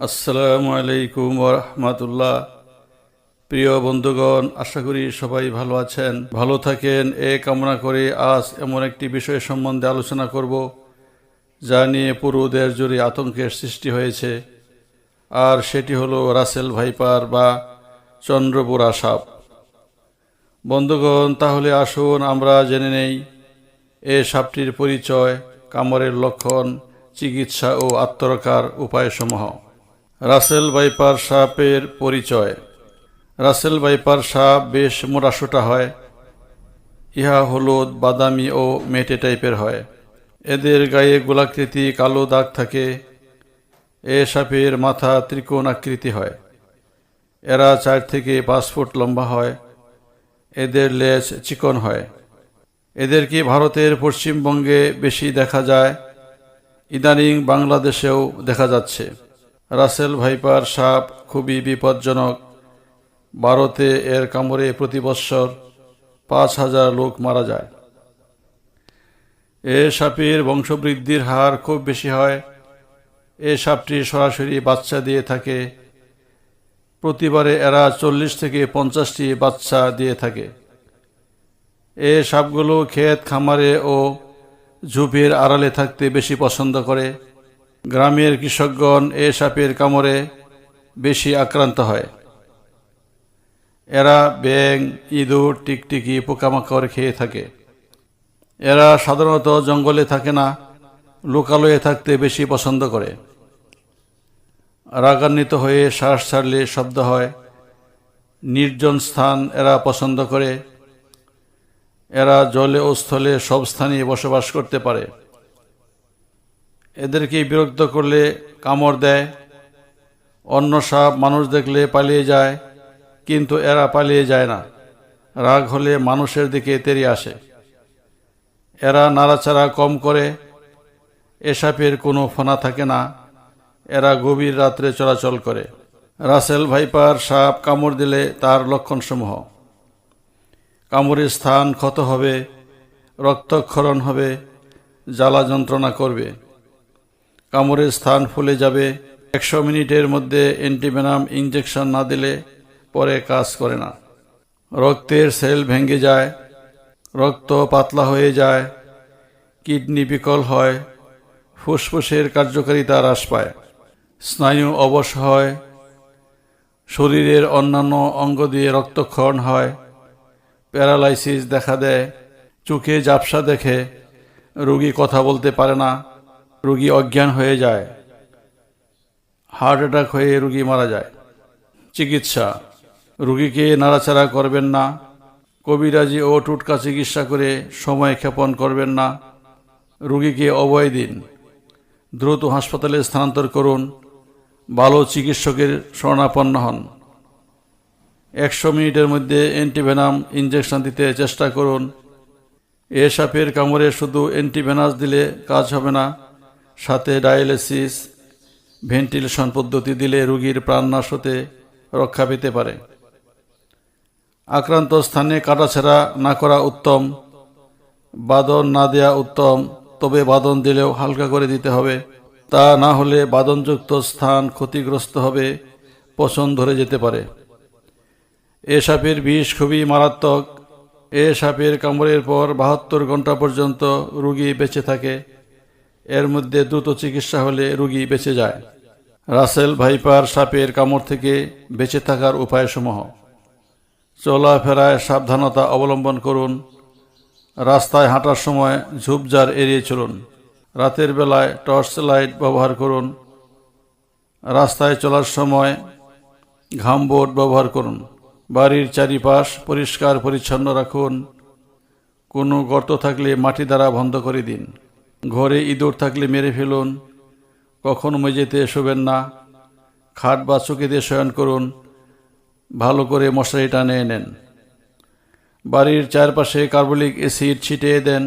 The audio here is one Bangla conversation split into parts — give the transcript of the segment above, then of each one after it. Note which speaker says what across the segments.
Speaker 1: আসসালামু আলাইকুম ওয়া রাহমাতুল্লাহ। প্রিয় বন্ধুগণ, আশা করি সবাই ভালো আছেন, ভালো থাকেন এ কামনা করে আজ এমন একটি বিষয় সম্বন্ধে আলোচনা করব যা নিয়ে পুরো দেশ জুড়ে আতঙ্কের সৃষ্টি হয়েছে, আর সেটি হলো রাসেল ভাইপার বা চন্দ্রপুরা সাপ। বন্ধুগণ, তাহলে আসুন আমরা জেনে নেই এ সাপটির পরিচয়, কামড়ের লক্ষণ, চিকিৎসা ও আত্মরক্ষার উপায়সমূহ। রাসেল ভাইপার সাপের পরিচয়। রাসেল ভাইপার সাপ বেশ মোটাসোটা হয়। ইহা হলুদ, বাদামি ও মেটে টাইপের হয়। এদের গায়ে গোলাকৃতি কালো দাগ থাকে। এ সাপের মাথা ত্রিকোণ আকৃতি হয়। এরা 4 থেকে 5 ফুট লম্বা হয়। এদের লেজ চিকন হয়। এদেরকে ভারতের পশ্চিমবঙ্গে বেশি দেখা যায়। ইদানিং বাংলাদেশেও দেখা যাচ্ছে। রাসেল ভাইপার সাপ খুবই বিপজ্জনক। ভারতে এর কামড়ে প্রতি বৎসর 5,000 লোক মারা যায়। এ সাপের বংশবৃদ্ধির হার খুব বেশি হয়। এ সাপটি সরাসরি বাচ্চা দিয়ে থাকে। প্রতিবারে এরা 40 থেকে 50টি বাচ্চা দিয়ে থাকে। এ সাপগুলো ক্ষেত, খামারে ও ঝোপের আড়ালে থাকতে বেশি পছন্দ করে। গ্রামের কৃষকগণ এ সাপের কামড়ে বেশি আক্রান্ত হয়। এরা ব্যাঙ, ইঁদুর, টিকটিকি, পোকামাকড় খেয়ে থাকে। এরা সাধারণত জঙ্গলে থাকে না, লোকালয়ে থাকতে বেশি পছন্দ করে। রাগান্বিত হয়ে শ্বাস ছাড়লে শব্দ হয়। নির্জন স্থান এরা পছন্দ করে। এরা জলে ও স্থলে সব স্থানেই বসবাস করতে পারে। এদেরকে বিরক্ত করলে কামড় দেয়। অন্য সাপ মানুষ দেখলে পালিয়ে যায়, কিন্তু এরা পালিয়ে যায় না। রাগ হলে মানুষের দিকে তেড়ে আসে। এরা নাড়াচাড়া কম করে। এ সাপের কোনো ফনা থাকে না। এরা গভীর রাত্রে চলাচল করে। রাসেল ভাইপার সাপ কামড় দিলে তার লক্ষণসমূহ: কামড়ের স্থান ক্ষত হবে, রক্তক্ষরণ হবে, জ্বালা যন্ত্রণা করবে, কামড়ের স্থান ফুলে যাবে। 100 মিনিটের মধ্যে অ্যান্টিভেনাম ইঞ্জেকশন না দিলে পরে কাজ করে না। রক্তের সেল ভেঙে যায়, রক্ত পাতলা হয়ে যায়, কিডনি বিকল হয়, ফুসফুসের কার্যকারিতা হ্রাস পায়, স্নায়ু অবশ হয়, শরীরের অন্যান্য অঙ্গ দিয়ে রক্তক্ষরণ হয়, প্যারালাইসিস দেখা দেয়, চোখে ঝাপসা দেখে, রোগী কথা বলতে পারে না, রোগী অজ্ঞান হয়ে যায়, হার্ট অ্যাটাক হয়ে রোগী মারা যায়। চিকিৎসা: রোগীকে নাড়াচাড়া করবেন না, কবিরাজি ও টুটকা চিকিৎসা করে সময় ক্ষেপণ করবেন না, রোগীকে অভয় দিন, দ্রুত হাসপাতালে স্থানান্তর করুন, ভালো চিকিৎসকের শরণাপন্ন হন। 100 মিনিটের মধ্যে অ্যান্টিভেনাম ইঞ্জেকশন দিতে চেষ্টা করুন। এ সাপের কামড়ে শুধু অ্যান্টিভেনাস দিলে কাজ হবে না, সাথে ডায়ালিসিস, ভেন্টিলেশন পদ্ধতি দিলে রোগীর প্রাণনাশ হতে রক্ষা পেতে পারে। আক্রান্ত স্থানে কাটাছেঁড়া না করা উত্তম। বাদন না দেয়া উত্তম, তবে বাদন দিলেও হালকা করে দিতে হবে। তা না হলে বাদনযুক্ত স্থান ক্ষতিগ্রস্ত হবে, পচন ধরে যেতে পারে। এ সাপের বিষ খুবই মারাত্মক। এ সাপের কামড়ের পর 72 ঘন্টা পর্যন্ত রোগী বেঁচে থাকে। এর মধ্যে দ্রুত চিকিৎসা হলে রোগী বেঁচে যায়। রাসেল ভাইপার সাপের কামড় থেকে বেঁচে থাকার উপায়সমূহ: চলাফেরায় সাবধানতা অবলম্বন করুন। রাস্তায় হাঁটার সময় ঝোপঝাড় এড়িয়ে চলুন। রাতের বেলায় টর্চ লাইট ব্যবহার করুন। রাস্তায় চলার সময় ঘামবোর্ড ব্যবহার করুন। বাড়ির চারিপাশ পরিষ্কার পরিচ্ছন্ন রাখুন। কোনো গর্ত থাকলে মাটি দ্বারা বন্ধ করে দিন। ঘরে ইঁদুর থাকলে মেরে ফেলুন। কখনো মেঝেতে শোবেন না। খাট বা চৌকিতে শয়ন করুন। ভালো করে মশারি টানে নেন। বাড়ির চারপাশে কার্বলিক অ্যাসিড ছিটিয়ে দেন।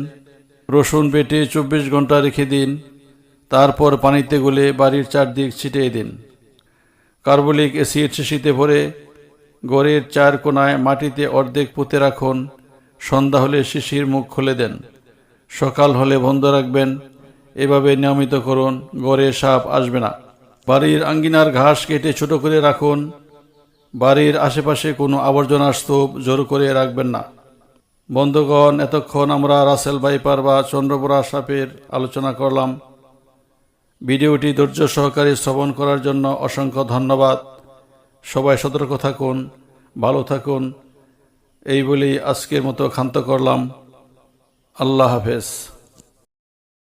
Speaker 1: রসুন বেটে 24 ঘন্টা রেখে দিন। তারপর পানিতে গুলে বাড়ির চারদিক ছিটিয়ে দিন। কার্বলিক অ্যাসিড শিশিতে ভরে ঘরের 4 কোণায় মাটিতে অর্ধেক পুঁতে রাখুন। সন্ধ্যা হলে শিশির মুখ খুলে দেন। সকাল হলে বন্ধ রাখবেন। এভাবে নিয়মিত করুন, ঘরে সাপ আসবে না। বাড়ির আঙ্গিনার ঘাস কেটে ছোট করে রাখুন। বাড়ির আশেপাশে কোনো আবর্জনার স্তূপ জোর করে রাখবেন না। বন্ধুগণ, এতক্ষণ আমরা রাসেল ভাইপার বা চন্দ্রবোরা সাপের আলোচনা করলাম। ভিডিওটি ধৈর্য সহকারে শ্রবণ করার জন্য অসংখ্য ধন্যবাদ। সবাই সতর্ক থাকুন, ভালো থাকুন, এই বলেই আজকের মতো ক্ষান্ত করলাম। আল্লাহ হাফেজ।